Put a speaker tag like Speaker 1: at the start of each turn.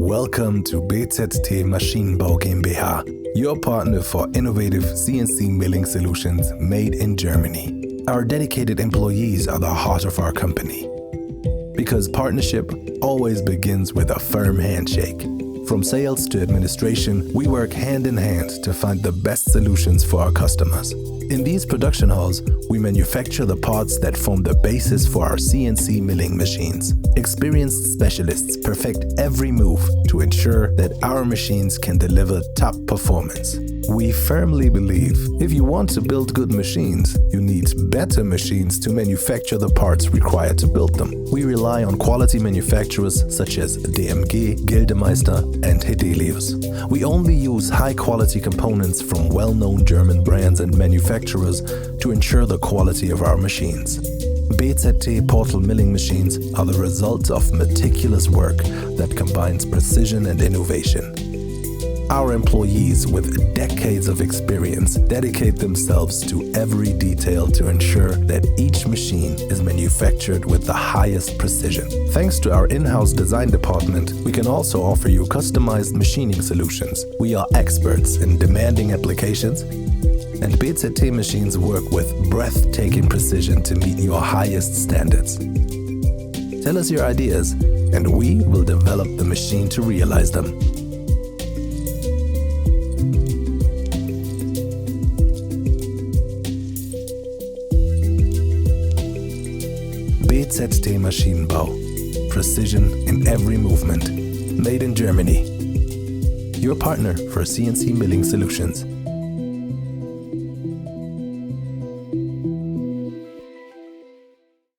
Speaker 1: Welcome to BZT Maschinenbau GmbH, your partner for innovative CNC milling solutions made in Germany. Our dedicated employees are the heart of our company. Because partnership always begins with a firm handshake. From sales to administration, we work hand in hand to find the best solutions for our customers. In these production halls, we manufacture the parts that form the basis for our CNC milling machines. Experienced specialists perfect every move to ensure that our machines can deliver top performance. We firmly believe if you want to build good machines, you need better machines to manufacture the parts required to build them. We rely on quality manufacturers such as DMG, Gildemeister and Hedelius. We only use high-quality components from well-known German brands and manufacturers to ensure the quality of our machines. BZT portal milling machines are the result of meticulous work that combines precision and innovation. Our employees with decades of experience dedicate themselves to every detail to ensure that each machine is manufactured with the highest precision. Thanks to our in-house design department, we can also offer you customized machining solutions. We are experts in demanding applications, and BZT machines work with breathtaking precision to meet your highest standards. Tell us your ideas, and we will develop the machine to realize them. BZT Maschinenbau. Precision in every movement. Made in Germany. Your partner for CNC milling solutions.